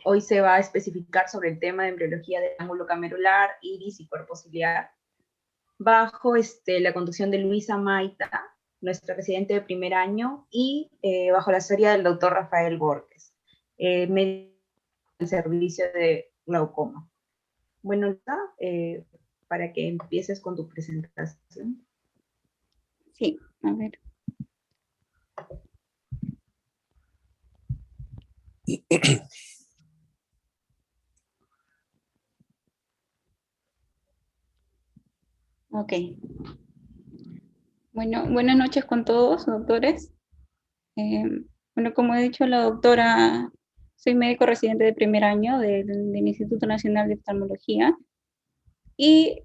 Hoy se va a especificar sobre el tema de embriología del ángulo camerular, iris y cuerpo ciliar, bajo la conducción de Luisa Maita, nuestra residente de primer año, y bajo la asesoría del doctor Rafael Borges, médico del servicio de glaucoma. Bueno, para que empieces con tu presentación. Sí, a ver. Ok. Bueno, buenas noches con todos, doctores. Bueno, como he dicho la doctora, soy médico residente de primer año del Instituto Nacional de Oftalmología y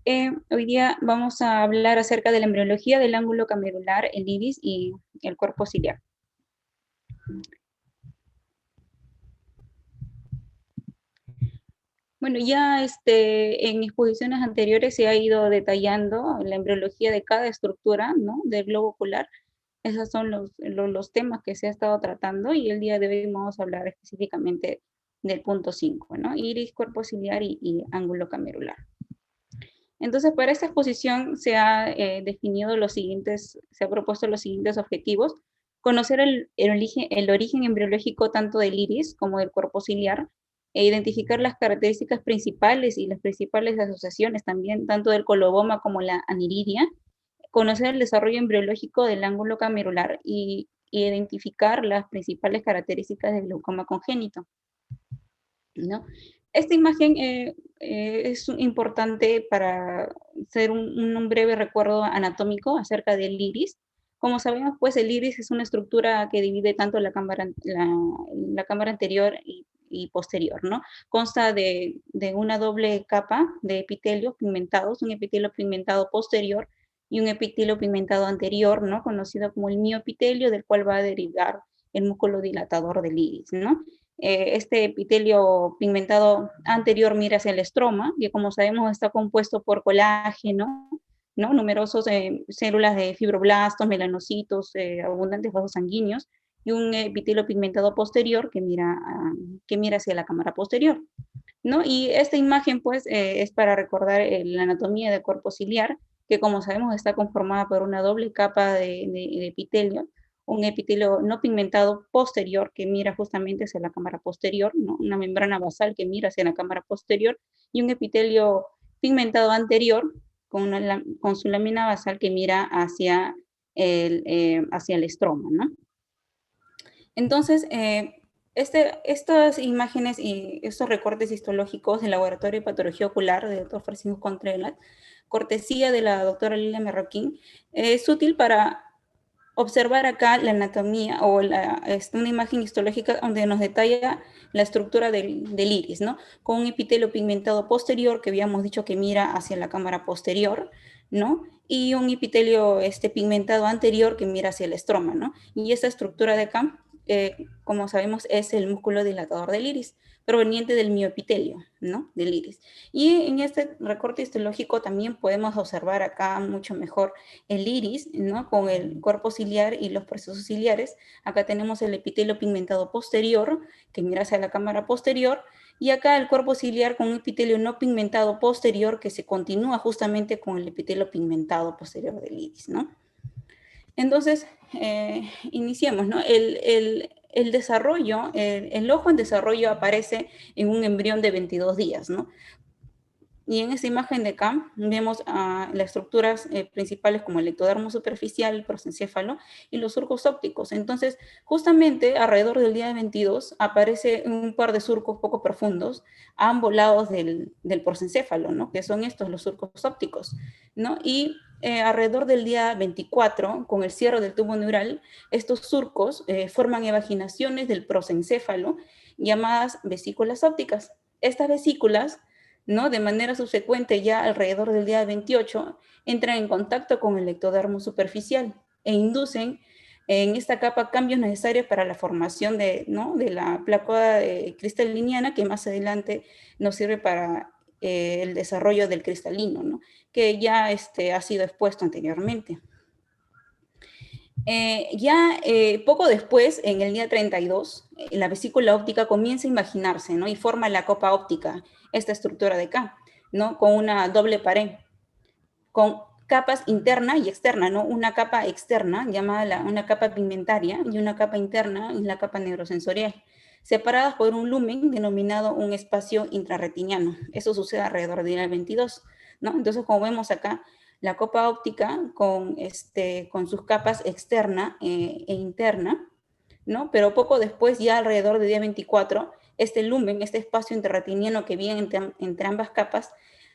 hoy día vamos a hablar acerca de la embriología del ángulo camerular, el iris y el cuerpo ciliar. Bueno, ya en exposiciones anteriores se ha ido detallando la embriología de cada estructura, ¿no?, del globo ocular. Esos son los temas que se ha estado tratando y el día de hoy vamos a hablar específicamente del punto 5, ¿no? Iris, cuerpo ciliar y ángulo camerular. Entonces, para esta exposición se ha definido los siguientes, se ha propuesto los siguientes objetivos: conocer el origen embriológico tanto del iris como del cuerpo ciliar, e identificar las características principales y las principales asociaciones también, tanto del coloboma como la aniridia, conocer el desarrollo embriológico del ángulo camerular y identificar las principales características del glaucoma congénito, ¿no? Esta imagen es importante para hacer un breve recuerdo anatómico acerca del iris. Como sabemos, pues el iris es una estructura que divide tanto la cámara anterior y posterior, ¿no? Consta de una doble capa de epitelios pigmentados, un epitelio pigmentado posterior y un epitelio pigmentado anterior, ¿no?, conocido como el mioepitelio, del cual va a derivar el músculo dilatador del iris, ¿no? Este epitelio pigmentado anterior mira hacia el estroma, que como sabemos está compuesto por colágeno, ¿no?, numerosos células de fibroblastos, melanocitos, abundantes vasos sanguíneos, y un epitelio pigmentado posterior que mira hacia la cámara posterior, ¿no? Y esta imagen, pues, es para recordar la anatomía del cuerpo ciliar, que como sabemos está conformada por una doble capa de epitelio, un epitelio no pigmentado posterior que mira justamente hacia la cámara posterior, ¿no?, una membrana basal que mira hacia la cámara posterior, y un epitelio pigmentado anterior con su lámina basal que mira hacia el estroma, ¿no? Entonces, estas imágenes y estos recortes histológicos del Laboratorio de Patología Ocular del Dr. Francisco Contreras, cortesía de la doctora Lilia Marroquín, es útil para observar acá la anatomía o una imagen histológica donde nos detalla la estructura del iris, ¿no? Con un epitelio pigmentado posterior que habíamos dicho que mira hacia la cámara posterior, ¿no? Y un epitelio pigmentado anterior que mira hacia el estroma, ¿no? Y esa estructura de acá, como sabemos, es el músculo dilatador del iris, proveniente del mioepitelio, ¿no?, del iris. Y en este recorte histológico también podemos observar acá mucho mejor el iris, ¿no?, con el cuerpo ciliar y los procesos ciliares. Acá tenemos el epitelio pigmentado posterior, que mira hacia la cámara posterior, y acá el cuerpo ciliar con un epitelio no pigmentado posterior que se continúa justamente con el epitelio pigmentado posterior del iris, ¿no? Entonces, iniciemos, ¿no? El desarrollo, el ojo en desarrollo aparece en un embrión de 22 días, ¿no? Y en esta imagen de acá vemos las estructuras principales como el ectodermo superficial, el prosencéfalo y los surcos ópticos. Entonces, justamente alrededor del día 22 aparece un par de surcos poco profundos a ambos lados del prosencéfalo, ¿no?, que son estos, los surcos ópticos, ¿no? Y alrededor del día 24, con el cierre del tubo neural, estos surcos forman evaginaciones del prosencéfalo llamadas vesículas ópticas. Estas vesículas, ¿no?, de manera subsecuente, ya alrededor del día 28, entran en contacto con el ectodermo superficial e inducen en esta capa cambios necesarios para la formación ¿no?, de la placa cristaliniana, que más adelante nos sirve para el desarrollo del cristalino, ¿no?, que ya ha sido expuesto anteriormente. Poco después, en el día 32, la vesícula óptica comienza a imaginarse, ¿no? Y forma la copa óptica, esta estructura de acá, ¿no? Con una doble pared, con capas interna y externa, ¿no? Una capa externa, llamada una capa pigmentaria, y una capa interna, es la capa neurosensorial, separadas por un lumen denominado un espacio intrarretiniano. Eso sucede alrededor del día 22, ¿no? Entonces, como vemos acá, la copa óptica con sus capas externa e interna, ¿no? Pero poco después, ya alrededor del día 24, este lumen, este espacio intrarretiniano que viene entre ambas capas,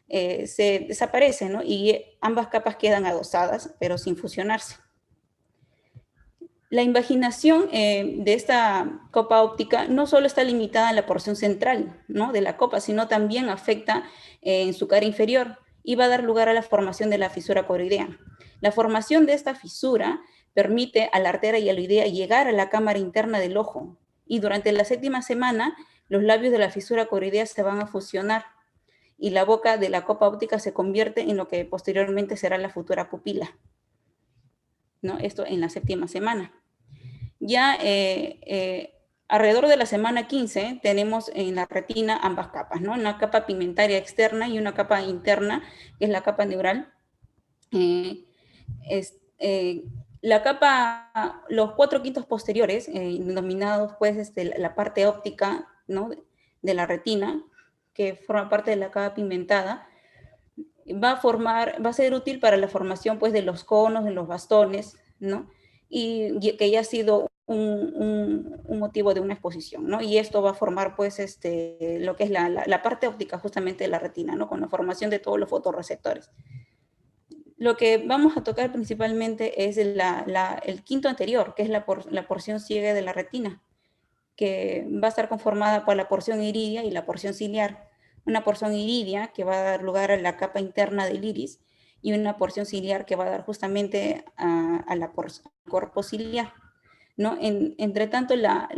se desaparece, ¿no? Y ambas capas quedan adosadas, pero sin fusionarse. La invaginación de esta copa óptica no solo está limitada a la porción central, ¿no?, de la copa, sino también afecta en su cara inferior y va a dar lugar a la formación de la fisura coroidea. La formación de esta fisura permite a la arteria hialoidea llegar a la cámara interna del ojo, y durante la 7ª semana los labios de la fisura coroidea se van a fusionar y la boca de la copa óptica se convierte en lo que posteriormente será la futura pupila, ¿no? Esto en la 7ª semana. Ya alrededor de la semana 15 tenemos en la retina ambas capas, ¿no? Una capa pigmentaria externa y una capa interna, que es la capa neural. La capa, los 4/5 posteriores, denominados pues la parte óptica, ¿no?, de la retina, que forma parte de la capa pigmentada, va a ser útil para la formación pues de los conos, de los bastones, ¿no? Y que ya ha sido un motivo de una exposición, ¿no? Y esto va a formar pues lo que es la parte óptica justamente de la retina, ¿no?, con la formación de todos los fotorreceptores. Lo que vamos a tocar principalmente es el quinto anterior, que es la porción ciega de la retina, que va a estar conformada por la porción iridia y la porción ciliar. Una porción iridia que va a dar lugar a la capa interna del iris, y una porción ciliar que va a dar justamente al cuerpo ciliar, ¿no? Entre tanto, la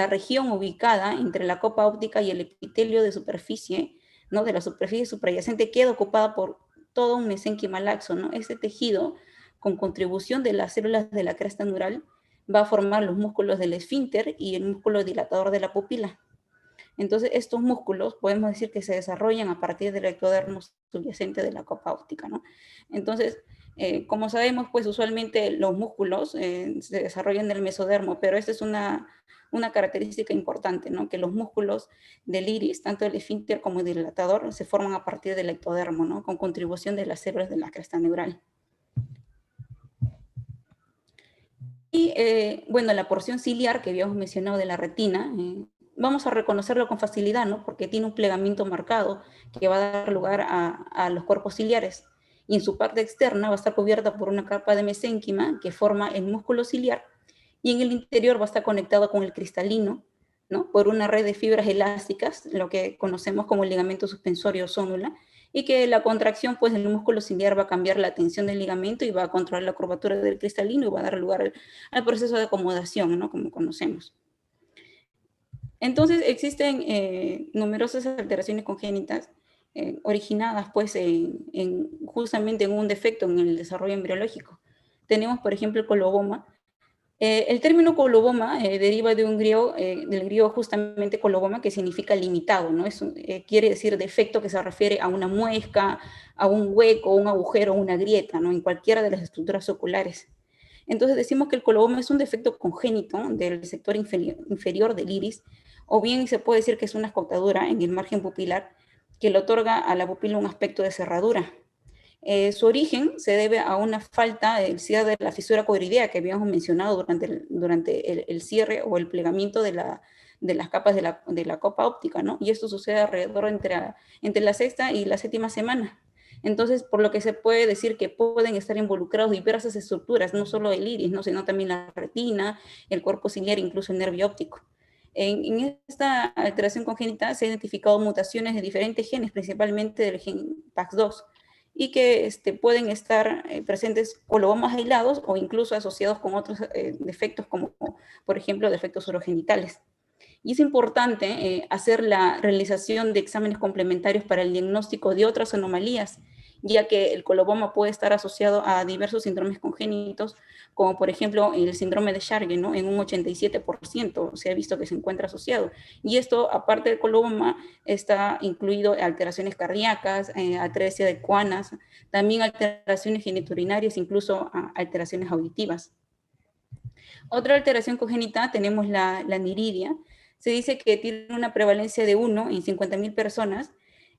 región ubicada entre la copa óptica y el epitelio de superficie, ¿no?, de la superficie subyacente, queda ocupada por todo un mesénquima laxo, ¿no? Este tejido, con contribución de las células de la cresta neural, va a formar los músculos del esfínter y el músculo dilatador de la pupila. Entonces, estos músculos podemos decir que se desarrollan a partir del ectodermo subyacente de la copa óptica, ¿no? Entonces, como sabemos, pues usualmente los músculos se desarrollan en el mesodermo, pero esta es una característica importante, ¿no?, que los músculos del iris, tanto el esfínter como el dilatador, se forman a partir del ectodermo, ¿no?, con contribución de las células de la cresta neural. Y bueno, la porción ciliar que habíamos mencionado de la retina, vamos a reconocerlo con facilidad, ¿no?, porque tiene un plegamiento marcado que va a dar lugar a los cuerpos ciliares. Y en su parte externa va a estar cubierta por una capa de mesénquima que forma el músculo ciliar, y en el interior va a estar conectado con el cristalino, ¿no?, por una red de fibras elásticas, lo que conocemos como el ligamento suspensorio sonula, y que la contracción pues del músculo ciliar va a cambiar la tensión del ligamento y va a controlar la curvatura del cristalino y va a dar lugar al proceso de acomodación, ¿no?, como conocemos. Entonces existen numerosas alteraciones congénitas originadas pues justamente en un defecto en el desarrollo embriológico. Tenemos, por ejemplo, el coloboma. El término coloboma deriva del griego justamente coloboma, que significa limitado, ¿no? Quiere decir defecto que se refiere a una muesca, a un hueco, un agujero, una grieta, ¿no?, en cualquiera de las estructuras oculares. Entonces decimos que el coloboma es un defecto congénito del sector inferior del iris, o bien se puede decir que es una escotadura en el margen pupilar que le otorga a la pupila un aspecto de cerradura. Su origen se debe a una falta del cierre de la fisura coroidea que habíamos mencionado durante el cierre o el plegamiento de las capas de la copa óptica, ¿no? Y esto sucede alrededor entre la 6ª y la 7ª semana. Entonces, por lo que se puede decir que pueden estar involucrados diversas estructuras, no solo el iris, ¿no?, sino también la retina, el cuerpo ciliar, incluso el nervio óptico. En esta alteración congénita se han identificado mutaciones de diferentes genes, principalmente del gen PAX2, y que pueden estar presentes colobomas aislados o incluso asociados con otros defectos, como por ejemplo defectos urogenitales. Y es importante hacer la realización de exámenes complementarios para el diagnóstico de otras anomalías, ya que el coloboma puede estar asociado a diversos síndromes congénitos, como por ejemplo el síndrome de Sjögren, ¿no? En un 87% se ha visto que se encuentra asociado. Y esto, aparte del coloboma, está incluido alteraciones cardíacas, atresia de cuanas, también alteraciones genitourinarias, incluso alteraciones auditivas. Otra alteración congénita tenemos la aniridia. Se dice que tiene una prevalencia de 1 en 50.000 personas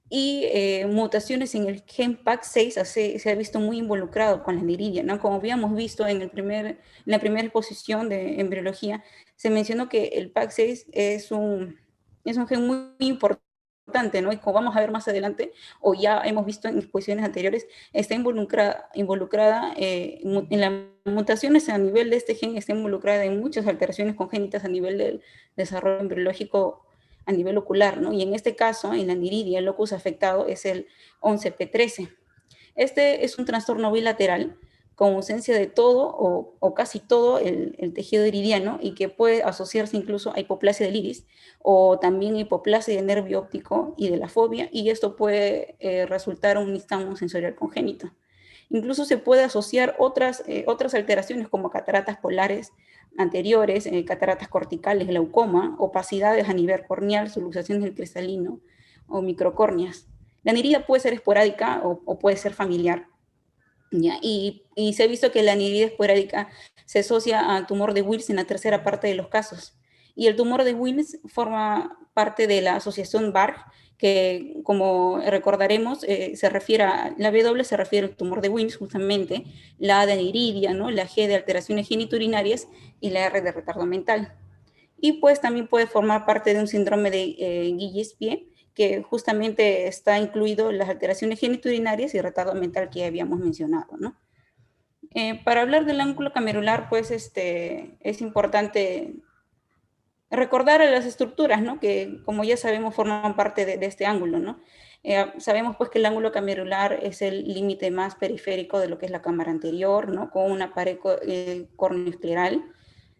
y mutaciones en el gen PAX6 se ha visto muy involucrado con la aniridia, ¿no? Como habíamos visto en la primera exposición de embriología, se mencionó que el PAX6 es un gen muy importante, ¿no? Y como vamos a ver más adelante, o ya hemos visto en exposiciones anteriores, está involucrada en las mutaciones a nivel de este gen, está involucrada en muchas alteraciones congénitas a nivel del desarrollo embriológico a nivel ocular, ¿no? Y en este caso, en la aniridia, el locus afectado es el 11p13. Este es un trastorno bilateral con ausencia de todo o casi todo el tejido iridiano y que puede asociarse incluso a hipoplasia del iris o también hipoplasia del nervio óptico y de la fobia, y esto puede resultar un nistagmo sensorial congénito. Incluso se puede asociar otras alteraciones como cataratas polares anteriores, cataratas corticales, glaucoma, opacidades a nivel corneal, subluxaciones del cristalino o microcórneas. La aniridia puede ser esporádica o puede ser familiar. ¿Ya? Y se ha visto que la aniridia esporádica se asocia al tumor de Wills en la tercera parte de los casos. Y el tumor de Wills forma parte de la asociación BARG, que como recordaremos, se refiere a, la W se refiere al tumor de Wills justamente, la A de aniridia, ¿no? La G de alteraciones genitourinarias y la R de retardo mental. Y pues también puede formar parte de un síndrome de Gillespie, que justamente está incluido en las alteraciones genitourinarias y retardo mental que ya habíamos mencionado, ¿no? Para hablar del ángulo camerular, pues es importante recordar a las estructuras, ¿no? Que como ya sabemos forman parte de este ángulo, ¿no? Sabemos pues que el ángulo camerular es el límite más periférico de lo que es la cámara anterior, ¿no? Con una pared corneoescleral,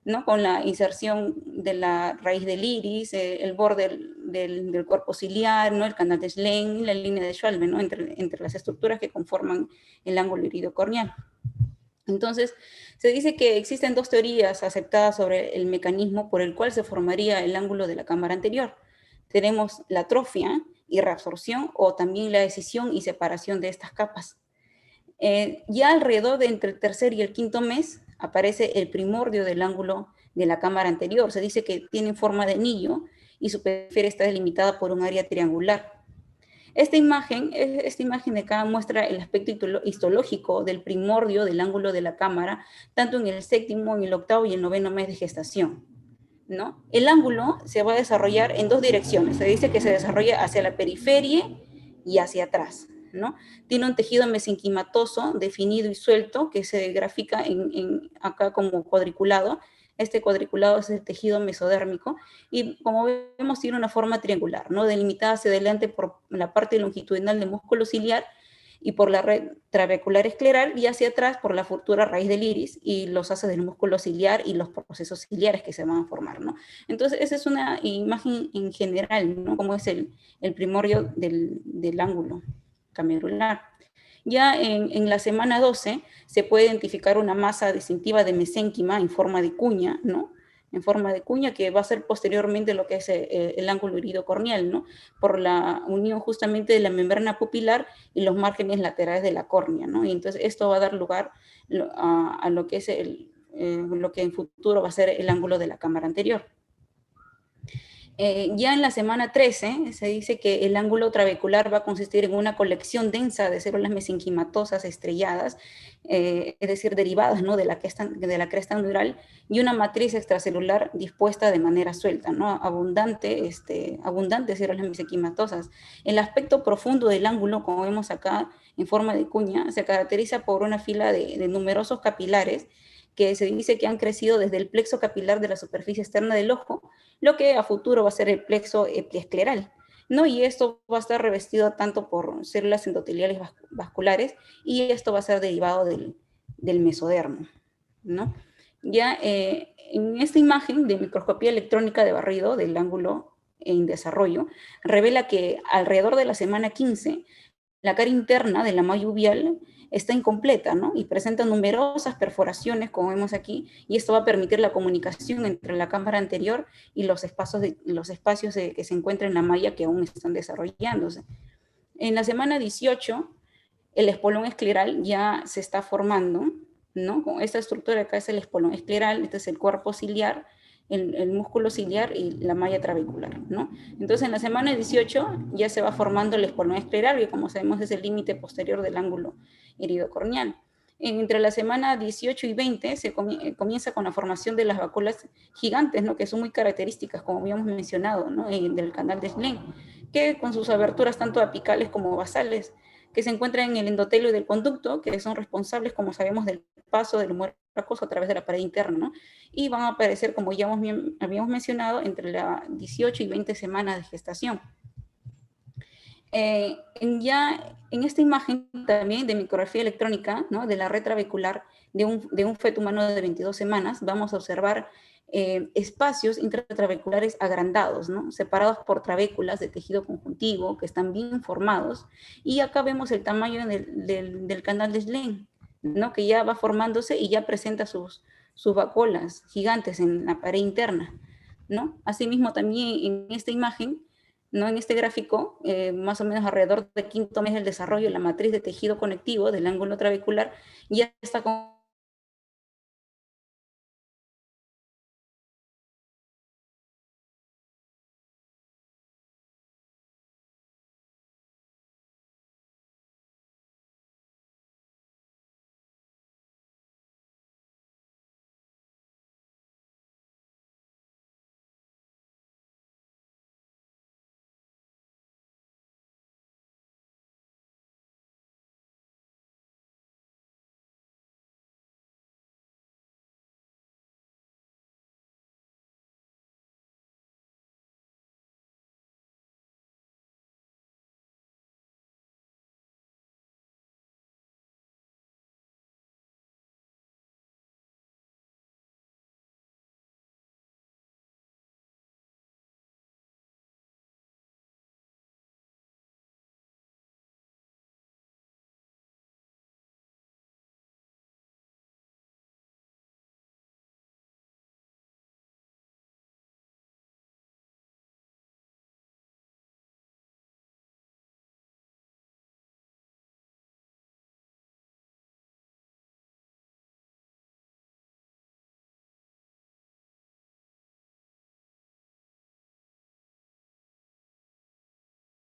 ¿no? Con la inserción de la raíz del iris, el borde del cuerpo ciliar, ¿no? El canal de Schlenk y la línea de Schwalbe, ¿no? Entre las estructuras que conforman el ángulo iridocorneal. Entonces, se dice que existen dos teorías aceptadas sobre el mecanismo por el cual se formaría el ángulo de la cámara anterior. Tenemos la atrofia y reabsorción, o también la escisión y separación de estas capas. Ya alrededor de entre el tercer y el quinto mes aparece el primordio del ángulo de la cámara anterior. Se dice que tiene forma de anillo y su periferia está delimitada por un área triangular. Esta imagen de acá muestra el aspecto histológico del primordio del ángulo de la cámara, tanto en el séptimo, en el octavo y el noveno mes de gestación, ¿no? El ángulo se va a desarrollar en dos direcciones. Se dice que se desarrolla hacia la periferia y hacia atrás, ¿no? Tiene un tejido mesenquimatoso definido y suelto que se grafica acá como cuadriculado. Este cuadriculado es el tejido mesodérmico y como vemos tiene una forma triangular, ¿no? Delimitada hacia adelante por la parte longitudinal del músculo ciliar y por la red trabecular escleral, y hacia atrás por la futura raíz del iris y los haces del músculo ciliar y los procesos ciliares que se van a formar, ¿no? Entonces esa es una imagen en general, ¿no? Como es el primordio del ángulo camerular. Ya en la semana 12 se puede identificar una masa distintiva de mesénquima en forma de cuña, ¿no? En forma de cuña, que va a ser posteriormente lo que es el ángulo iridocorneal, ¿no? Por la unión justamente de la membrana pupilar y los márgenes laterales de la córnea, ¿no? Y entonces esto va a dar lugar a lo que es lo que en futuro va a ser el ángulo de la cámara anterior. Ya en la semana 13 se dice que el ángulo trabecular va a consistir en una colección densa de células mesenquimatosas estrelladas, es decir, derivadas, ¿no? de la cresta neural, y una matriz extracelular dispuesta de manera suelta, ¿no? Abundante células mesenquimatosas. El aspecto profundo del ángulo, como vemos acá en forma de cuña, se caracteriza por una fila de numerosos capilares que se dice que han crecido desde el plexo capilar de la superficie externa del ojo, lo que a futuro va a ser el plexo epiescleral, ¿no? Y esto va a estar revestido tanto por células endoteliales vasculares, y esto va a ser derivado del mesodermo, ¿no? Ya en esta imagen de microscopía electrónica de barrido del ángulo en desarrollo, revela que alrededor de la semana 15, la cara interna de la malla uvial está incompleta, ¿no? Y presenta numerosas perforaciones, como vemos aquí, y esto va a permitir la comunicación entre la cámara anterior y los espacios que se encuentran en la malla que aún están desarrollándose. En la semana 18, el espolón escleral ya se está formando, ¿no? Con esta estructura acá es el espolón escleral, este es el cuerpo ciliar, el músculo ciliar y la malla trabecular, ¿no? Entonces, en la semana 18 ya se va formando el espolón escleral, que como sabemos es el límite posterior del ángulo iridocorneal. Entre la semana 18 y 20 se comienza con la formación de las vacuolas gigantes, ¿no? Que son muy características, como habíamos mencionado, ¿no? Del canal de Schlenk, que con sus aberturas tanto apicales como basales, que se encuentran en el endotelio del conducto, que son responsables, como sabemos, del paso del humor acuoso a través de la pared interna, ¿no? Y van a aparecer, como ya habíamos mencionado, entre las 18 y 20 semanas de gestación. En esta imagen también de micrografía electrónica, ¿no? De la red trabecular de un feto humano de 22 semanas, vamos a observar espacios intratraveculares agrandados, ¿no? Separados por trabéculas de tejido conjuntivo que están bien formados. Y acá vemos el tamaño del canal de Schlenk, ¿no? Que ya va formándose y ya presenta sus vacuolas gigantes en la pared interna, ¿no? Asimismo, también en esta imagen, ¿no? En este gráfico, más o menos alrededor del quinto mes del desarrollo, la matriz de tejido conectivo del ángulo trabecular ya está